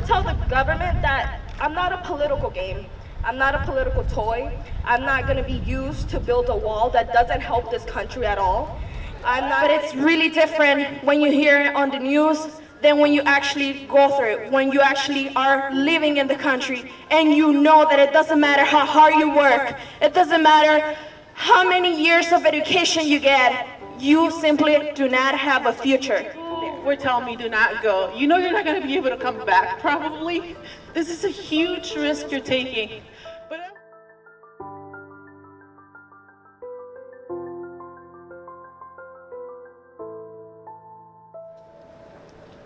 tell the government that I'm not a political game. I'm not a political toy. I'm not going to be used to build a wall that doesn't help this country at all. But it's really different when you hear it on the news than when you actually go through it, when you actually are living in the country and you know that it doesn't matter how hard you work, it doesn't matter how many years of education you get, you simply do not have a future. We're telling me do not go. You know you're not going to be able to come back, probably. This is a huge risk you're taking. But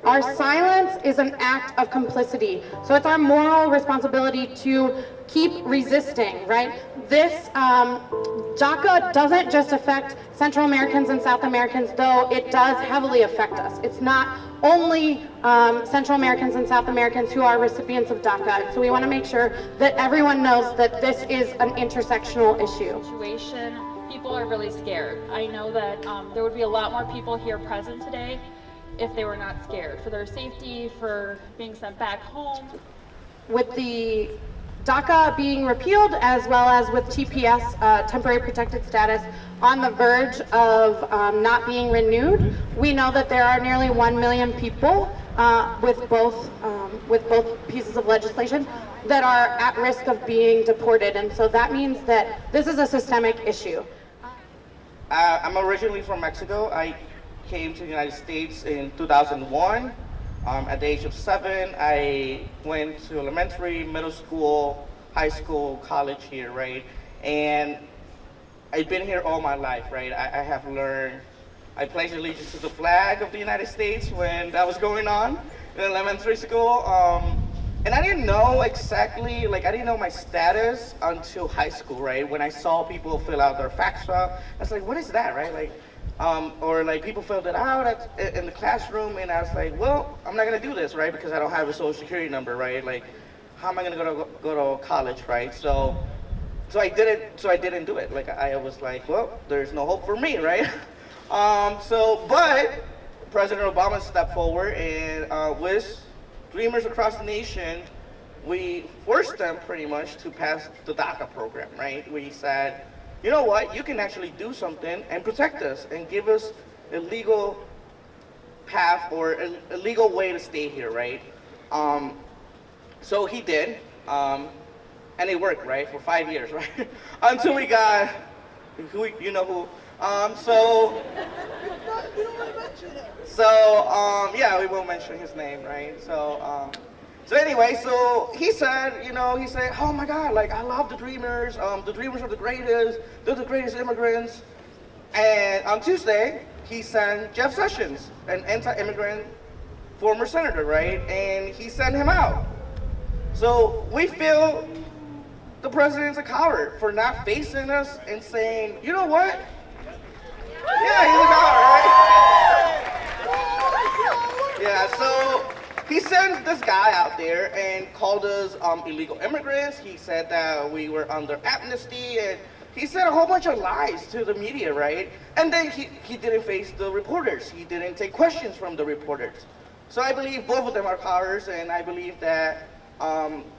our silence is an act of complicity. So it's our moral responsibility to keep resisting, right? This Daca doesn't just affect Central Americans and South Americans, though it does heavily affect us. It's not only Central Americans and South Americans who are recipients of Daca. So we want to make sure that everyone knows that this is an intersectional issue. People are really scared. I know that there would be a lot more people here present today if they were not scared for their safety, for being sent back home. With the Daca being repealed, as well as with TPS, temporary protected status, on the verge of not being renewed, we know that there are nearly 1 million people with both pieces of legislation that are at risk of being deported, and so that means that this is a systemic issue. I'm originally from Mexico. I came to the United States in 2001. At the age of 7, I went to elementary, middle school, high school, college here, right? And I've been here all my life, right? I have learned, I pledged allegiance to the flag of the United States when that was going on in elementary school. And I didn't know exactly, I didn't know my status until high school, right? When I saw people fill out their FAFSA, I was like, what is that, right? Or people filled it out in the classroom, and I was like, well, I'm not gonna do this, right? Because I don't have a social security number, right? How am I gonna go to college, right? So I didn't do it. I was like, well, there's no hope for me, right? But President Obama stepped forward, and with Dreamers across the nation, we forced them pretty much to pass the DACA program, right? We said, you know what, you can actually do something and protect us and give us a legal path or a legal way to stay here, right? So he did, and it worked, right, for 5 years, right? Until we got, you know who. Yeah, we won't mention his name, right? So anyway, so he said, oh my God, I love the Dreamers. The Dreamers are the greatest. They're the greatest immigrants. And on Tuesday, he sent Jeff Sessions, an anti-immigrant former senator, right? And he sent him out. So we feel the president's a coward for not facing us and saying, you know what? Yeah, he's a coward, right? Yeah, so he sent this guy out there and called us illegal immigrants. He said that we were under amnesty, and he said a whole bunch of lies to the media, right? And then he didn't face the reporters. He didn't take questions from the reporters. So I believe both of them are cowards, and I believe that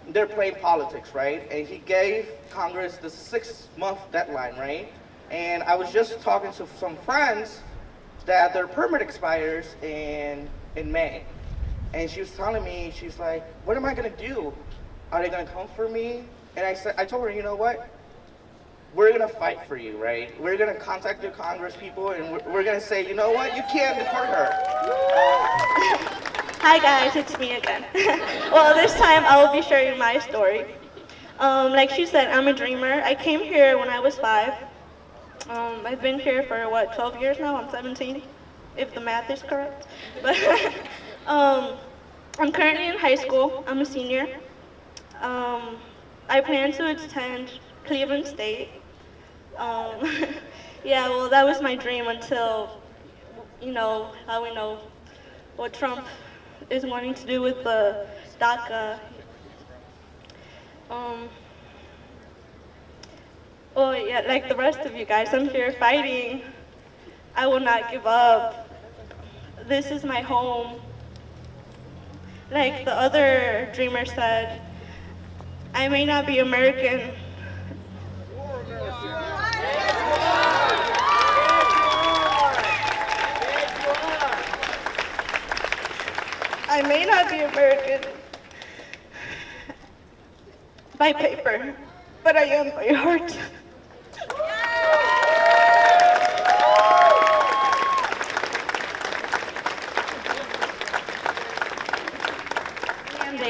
they're playing politics, right? And he gave Congress the 6-month deadline, right? And I was just talking to some friends that their permit expires in May. And she was telling me, she's like, what am I gonna do? Are they gonna come for me? And I told her, you know what? We're gonna fight for you, right? We're gonna contact the Congress people, and we're gonna say, you know what? You can't deport her. Hi guys, it's me again. Well, this time I will be sharing my story. Like she said, I'm a dreamer. I came here when I was 5. I've been here for 12 years now? I'm 17, if the math is correct. But I'm currently in high school. I'm a senior. I plan to attend Cleveland State. Yeah, well, that was my dream until, how we know what Trump is wanting to do with the DACA. Well, yeah, like the rest of you guys, I'm here fighting. I will not give up. This is my home. like the other dreamer said, I may not be American. I may not be American by paper, but I am by heart.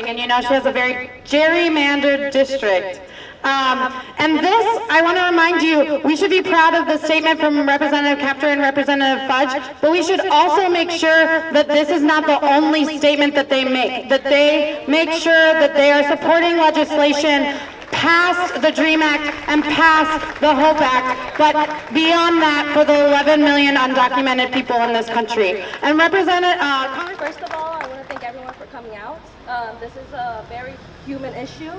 And you know, she has a very gerrymandered district. And this, I want to remind you, we should be proud of the statement from Representative Capter and Representative Fudge, but we should also make sure that this is not the only statement that they make, that they make sure that they are supporting legislation past the DREAM Act and past the HOPE Act, but beyond that for the 11 million undocumented people in this country. And Representative, First of all, I want to thank everyone for coming out. This is a very human issue.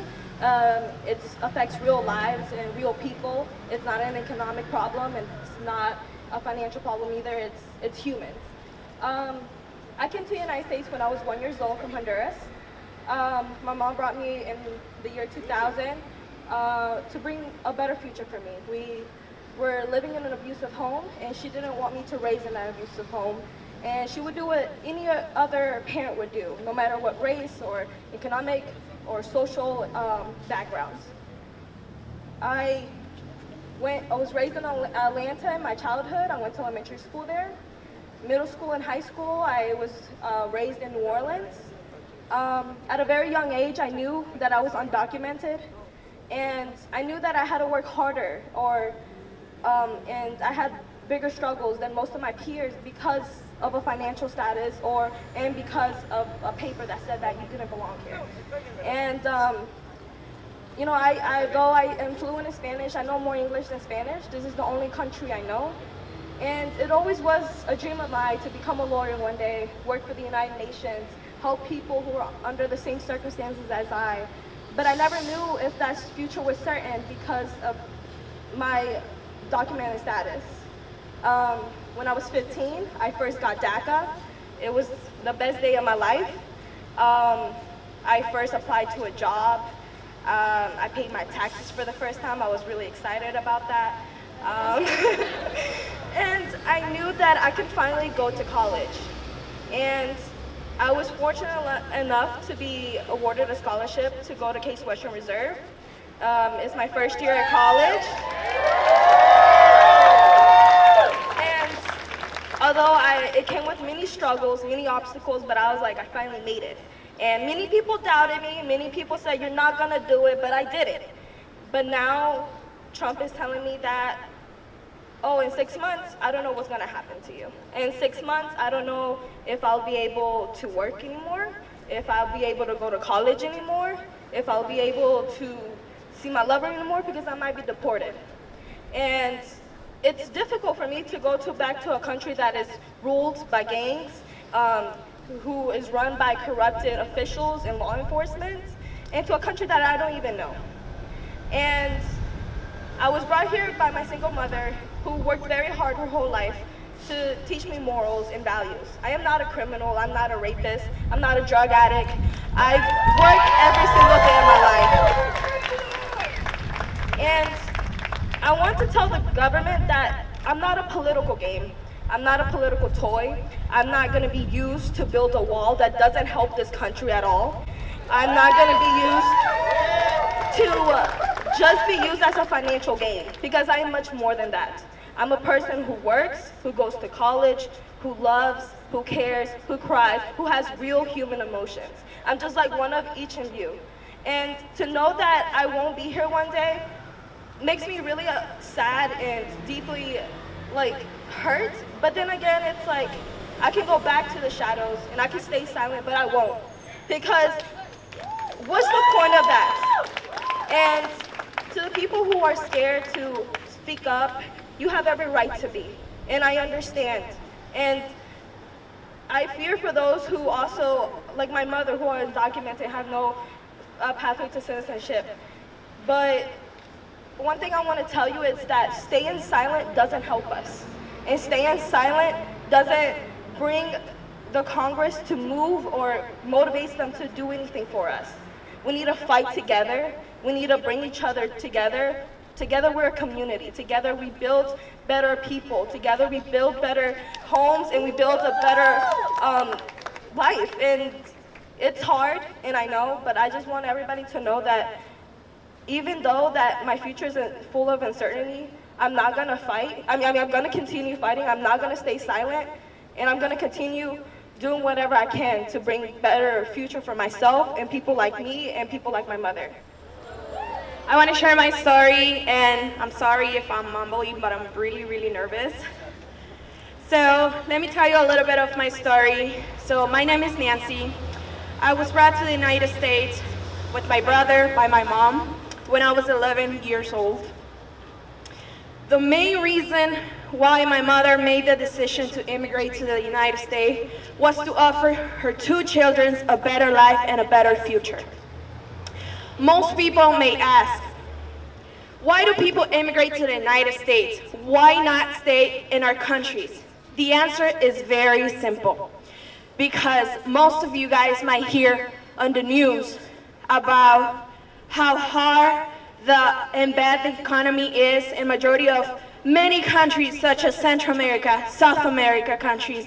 It affects real lives and real people. It's not an economic problem, and it's not a financial problem either. It's humans. I came to the United States when I was 1 year old from Honduras. My mom brought me in the year 2000 to bring a better future for me. We were living in an abusive home, and she didn't want me to raise in that abusive home. And she would do what any other parent would do, no matter what race or economic or social backgrounds. I was raised in Atlanta in my childhood. I went to elementary school there. Middle school and high school, I was raised in New Orleans. At a very young age, I knew that I was undocumented, and I knew that I had to work harder, and I had bigger struggles than most of my peers because of a financial status and because of a paper that said that you didn't belong here. And you know, though I am fluent in Spanish, I know more English than Spanish. This is the only country I know. And it always was a dream of mine to become a lawyer one day, work for the United Nations, help people who are under the same circumstances as I. But I never knew if that future was certain because of my documented status. When I was 15, I first got Daca. It was the best day of my life. I first applied to a job. I paid my taxes for the first time. I was really excited about that. And I knew that I could finally go to college. And I was fortunate enough to be awarded a scholarship to go to Case Western Reserve. It's my first year at college. And although it came with many struggles, many obstacles, but I was like, I finally made it. And many people doubted me, many people said, you're not gonna do it, but I did it. But now Trump is telling me that, oh, in 6 months, I don't know what's gonna happen to you. In 6 months, I don't know if I'll be able to work anymore, if I'll be able to go to college anymore, if I'll be able to see my lover anymore, because I might be deported. And it's difficult for me to go back to a country that is ruled by gangs, who is run by corrupted officials and law enforcement, and to a country that I don't even know. And I was brought here by my single mother, who worked very hard her whole life to teach me morals and values. I am not a criminal, I'm not a rapist, I'm not a drug addict. I work every single day of my life. And I want to tell the government that I'm not a political game. I'm not a political toy. I'm not gonna be used to build a wall that doesn't help this country at all. I'm not gonna be used to just be used as a financial gain, because I am much more than that. I'm a person who works, who goes to college, who loves, who cares, who cries, who has real human emotions. I'm just like one of each of you. And to know that I won't be here one day makes me really sad and deeply hurt. But then again, it's like, I can go back to the shadows and I can stay silent, but I won't. Because what's the point of that? And to the people who are scared to speak up, you have every right to be, and I understand. And I fear for those who also, like my mother, who are undocumented, have no pathway to citizenship. But one thing I want to tell you is that staying silent doesn't help us. And staying silent doesn't bring the Congress to move or motivates them to do anything for us. We need to fight together. We need to bring each other together. Together we're a community. Together we build better people. Together we build better homes and we build a better life. And it's hard, and I know, but I just want everybody to know that even though that my future is full of uncertainty, I'm not gonna fight. I'm gonna continue fighting. I'm not gonna stay silent, and I'm gonna continue doing whatever I can to bring better future for myself and people like me and people like my mother. I want to share my story, and I'm sorry if I'm mumbling, but I'm really, really nervous. So let me tell you a little bit of my story. So my name is Nancy. I was brought to the United States with my brother by my mom when I was 11 years old. The main reason why my mother made the decision to immigrate to the United States was to offer her two children a better life and a better future. Most people may ask, why do people immigrate to the United States? Why not stay in our countries? The answer is very simple. Because most of you guys might hear on the news about how hard and bad the economy is in majority of many countries such as Central America, South America countries.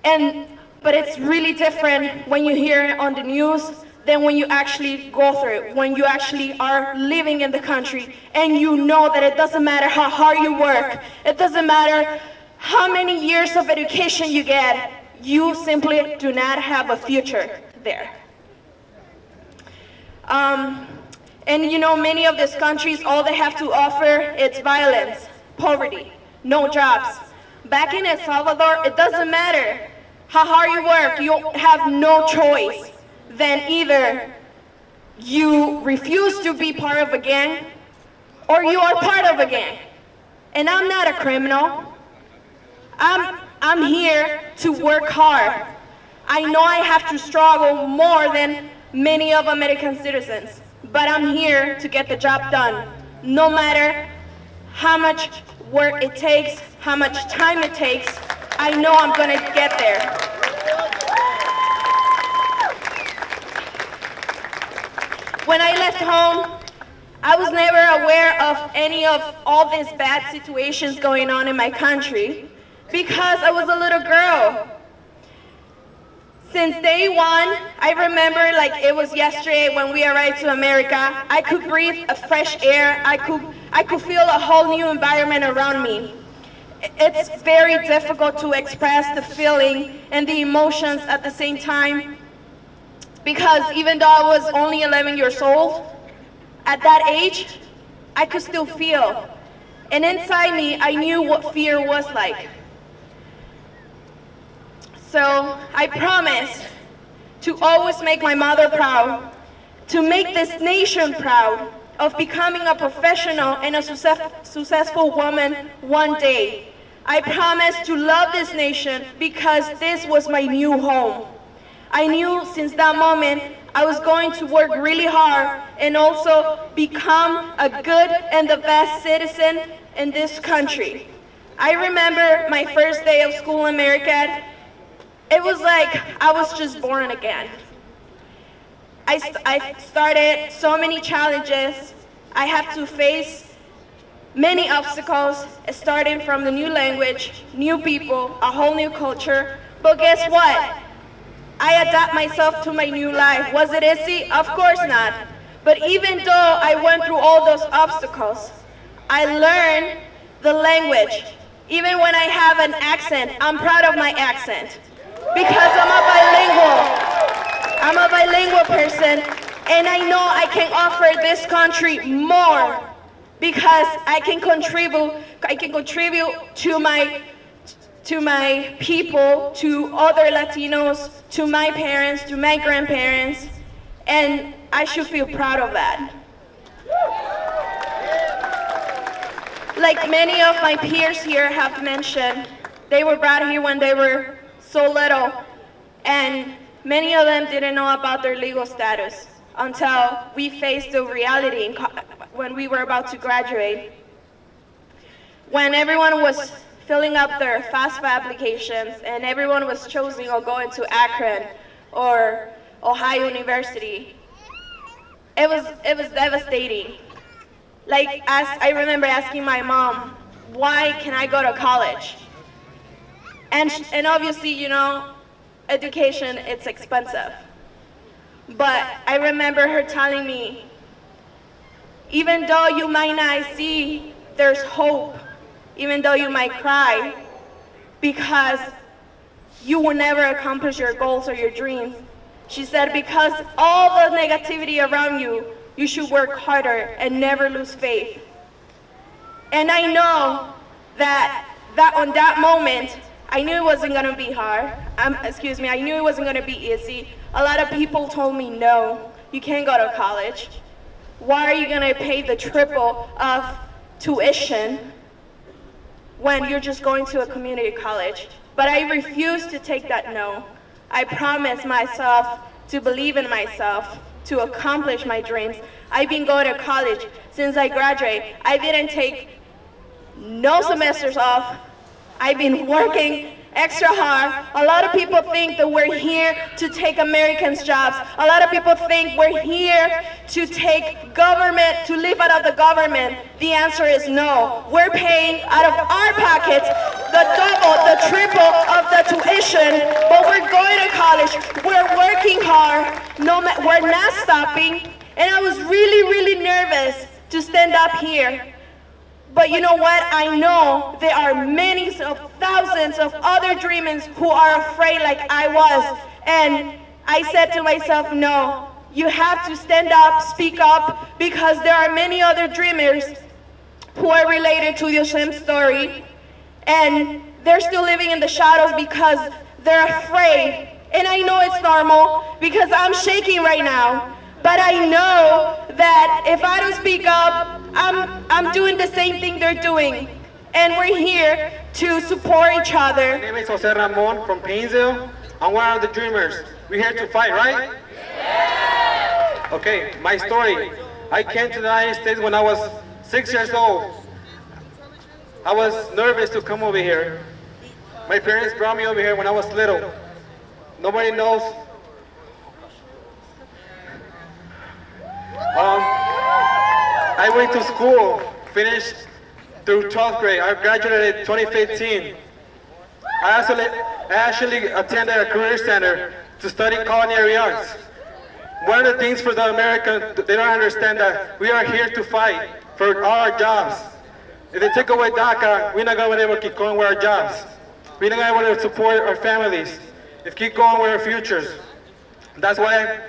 But it's really different when you hear it on the news than when you actually go through it, when you actually are living in the country and you know that it doesn't matter how hard you work, it doesn't matter how many years of education you get, you simply do not have a future there. And you know, many of these countries, all they have to offer is violence, poverty, no jobs. Back in El Salvador, it doesn't matter how hard you work, you have no choice. Then either you refuse to be part of a gang or you are part of a gang. And I'm not a criminal. I'm here to work hard. I know I have to struggle more than many of American citizens, but I'm here to get the job done. No matter how much work it takes, how much time it takes, I know I'm gonna get there. When I left home, I was never aware of any of all these bad situations going on in my country because I was a little girl. Since day one, I remember like it was yesterday when we arrived to America, I could breathe a fresh air, I could feel a whole new environment around me. It's very difficult to express the feeling and the emotions at the same time. Because even though I was only 11 years old, at that age, I could still feel. And inside me, I knew what fear was like. So I promised to always make my mother proud, to make this nation proud of becoming a professional and a successful woman one day. I promised to love this nation because this was my new home. I knew since that moment I was going to work really hard and also become a good and the best citizen in this country. I remember my first day of school in America. It was like I was just born again. I started so many challenges. I had to face many obstacles, starting from the new language, new people, a whole new culture. But guess what? I adapt myself to my new life. Was it easy? Of course not. But even though I went through all those obstacles, I learned the language. Even when I have an accent, I'm proud of my accent because I'm a bilingual. I'm a bilingual person, and I know I can offer this country more because I can contribute to my people, to other Latinos, to my parents, to my grandparents, and I should feel proud of that. Like many of my peers here have mentioned, they were brought here when they were so little, and many of them didn't know about their legal status until we faced the reality when we were about to graduate. When everyone was filling up their FAFSA applications, and everyone was choosing or going to Akron or Ohio University. It was devastating. Like, I remember asking my mom, why can I go to college? And obviously, you know, education, it's expensive. But I remember her telling me, even though you might not see there's hope, even though you might cry, because you will never accomplish your goals or your dreams. She said, because all the negativity around you, you should work harder and never lose faith. And I know that on that moment, I knew it wasn't gonna be hard. I knew it wasn't gonna be easy. A lot of people told me, no, you can't go to college. Why are you gonna pay the triple of tuition when you're just going to a community college? But I refused to take that no. I promised myself to believe in myself, to accomplish my dreams. I've been going to college since I graduated. I didn't take no semesters off. I've been working extra hard. A lot of people think that we're here to take Americans' jobs. A lot of people think we're here to take government, to live out of the government. The answer is no. We're paying out of our pockets the double, the triple of the tuition, but we're going to college. We're working hard. We're not stopping. And I was really, really nervous to stand up here. But you know what? I know there are many of thousands of other dreamers who are afraid like I was. And I said to myself, no, you have to stand up, speak up, because there are many other dreamers who are related to your same story. And they're still living in the shadows because they're afraid. And I know it's normal because I'm shaking right now. But I know that if I don't speak up, I'm doing the same thing they're doing. And we're here to support each other. My name is Jose Ramon from Painesville. I'm one of the dreamers. We're here to fight, right? Yeah. Okay, my story. I came to the United States when I was 6 years old. I was nervous to come over here. My parents brought me over here when I was little. Nobody knows. I went to school, finished through 12th grade. I graduated in 2015. I actually attended a career center to study culinary arts. One of the things for the Americans, they don't understand that we are here to fight for all our jobs. If they take away Daca, we're not going to be able to keep going with our jobs. We're not going to be able to support our families. If keep going with our futures. That's why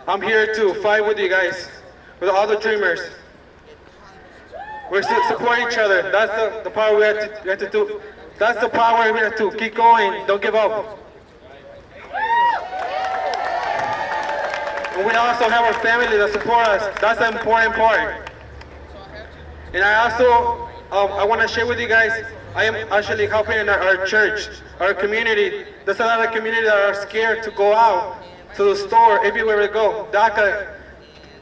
I'm here to fight with you guys, with all the dreamers. We're support each other. That's the power we have to do. That's the power we have to keep going. Don't give up. And we also have our family that support us. That's the important part. And I also, I want to share with you guys, I am actually helping in our church, our community. There's a lot of community that are scared to go out to the store, everywhere we go. Daca,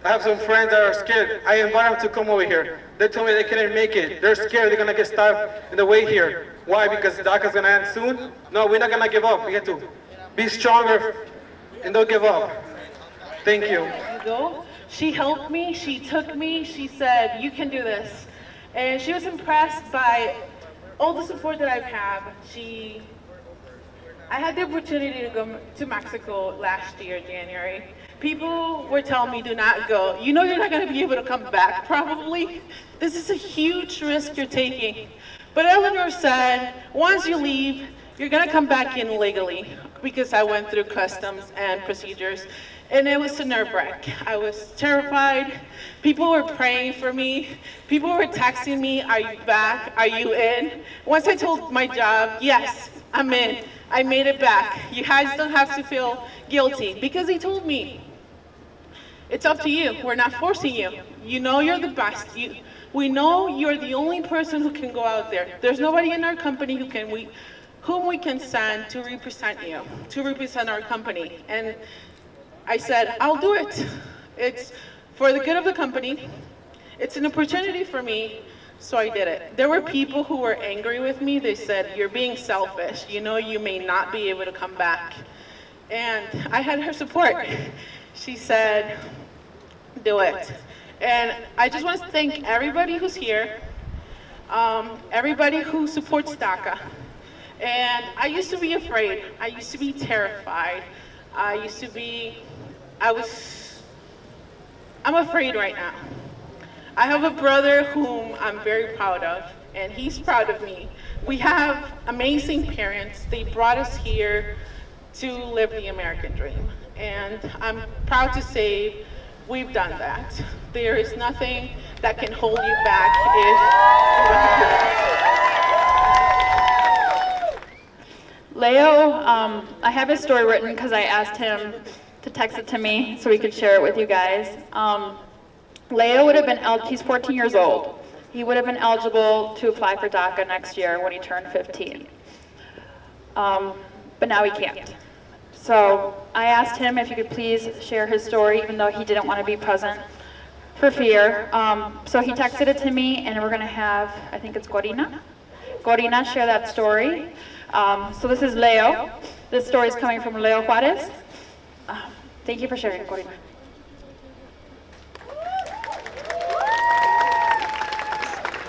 I have some friends that are scared. I invite them to come over here. They told me they couldn't make it. They're scared they're going to get stuck in the way here. Why? Because Daca's going to end soon? No, we're not going to give up. We have to be stronger and don't give up. Thank you. She helped me, she took me, she said, you can do this. And she was impressed by all the support that I've had. I had the opportunity to go to Mexico last year, January. People were telling me, do not go. You know you're not going to be able to come back, probably. This is a huge risk you're taking. But Eleanor said, once you leave, you're going to come back in legally, because I went through customs and procedures. And it was a nerve-wrack. I was terrified. People were praying for me. People were texting me, are you back? Are you in? Once I told my job, yes, I'm in. I made it back. You guys don't have to feel guilty, because they told me, it's up to you. We're not forcing you. You know you're the best. We know you're the only person who can go out there. There's nobody in our company whom we can send to represent you, to represent our company. And I said, I'll do it. It's for the good of the company. It's an opportunity for me So I did it. There were people who were angry with me. They said, "You're being selfish. You know you may not be able to come back." And I had her support. She said, "Do it." And I just want to thank everybody who's here, everybody who supports Daca. And I used to be afraid. I used to be terrified. I'm afraid right now. I have a brother whom I'm very proud of, and he's proud of me. We have amazing parents. They brought us here to live the American dream. And I'm proud to say we've done that. There is nothing that can hold you back if you want to do it. Leo, I have his story written because I asked him to text it to me so we could share it with you guys. Leo would have been, he's 14 years old. He would have been eligible to apply for Daca next year when he turned 15. But now he can't. So I asked him if he could please share his story, even though he didn't want to be present for fear. So he texted it to me, and we're going to have, I think it's Corina share that story. So this is Leo. This story is coming from Leo Juarez. Thank you for sharing, Corina.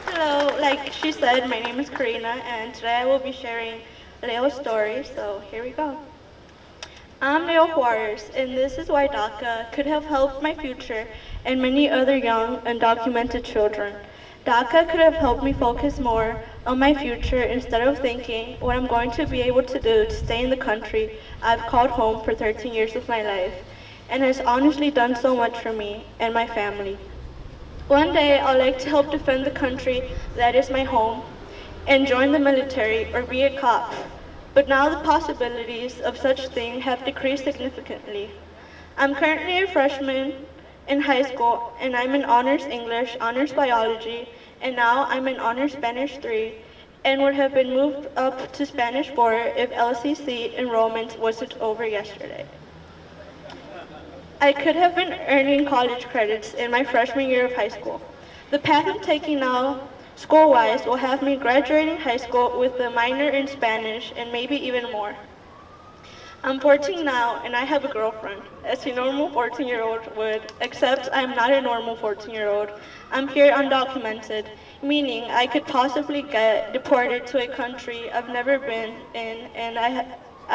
Hello, like she said, my name is Karina, and today I will be sharing Leo's story, so here we go. I'm Leo Juarez, and this is why Daca could have helped my future and many other young, undocumented children. Daca could have helped me focus more on my future instead of thinking what I'm going to be able to do to stay in the country I've called home for 13 years of my life, and has honestly done so much for me and my family. One day, I'd like to help defend the country that is my home and join the military or be a cop. But now the possibilities of such thing have decreased significantly. I'm currently a freshman in high school, and I'm in honors English, honors biology, and now I'm in honors Spanish 3, and would have been moved up to Spanish 4 if LCC enrollment wasn't over yesterday. I could have been earning college credits in my freshman year of high school. The path I'm taking now, school-wise, will have me graduating high school with a minor in Spanish and maybe even more. I'm 14 now, and I have a girlfriend, as a normal 14-year-old would, except I'm not a normal 14-year-old. I'm here undocumented, meaning I could possibly get deported to a country I've never been in, and I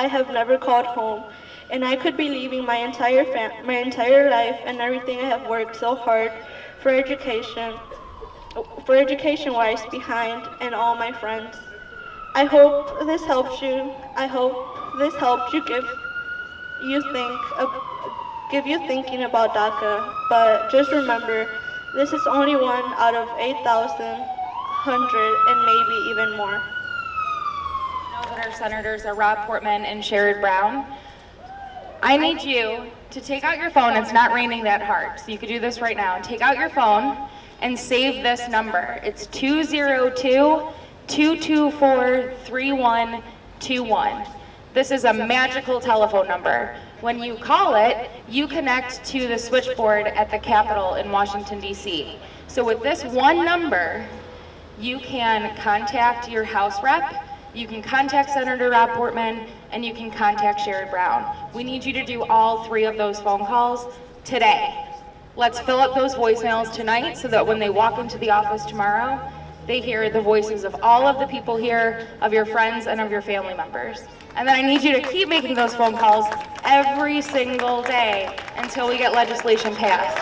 have never called home. And I could be leaving my entire life and everything I have worked so hard for education-wise behind, and all my friends. I hope this helps you. I hope this helped you give you thinking about Daca. But just remember, this is only one out of 8,100 and maybe even more. Know that our senators are Rob Portman and Sherrod Brown. I need you to take out your phone. It's not raining that hard, so you could do this right now. Take out your phone and save this number. It's 202-224-3121. This is a magical telephone number. When you call it, you connect to the switchboard at the Capitol in Washington, D.C. So with this one number, you can contact your House rep, you can contact Senator Rob Portman, and you can contact Sherrod Brown. We need you to do all 3 of those phone calls today. Let's fill up those voicemails tonight so that when they walk into the office tomorrow, they hear the voices of all of the people here, of your friends, and of your family members. And then I need you to keep making those phone calls every single day until we get legislation passed.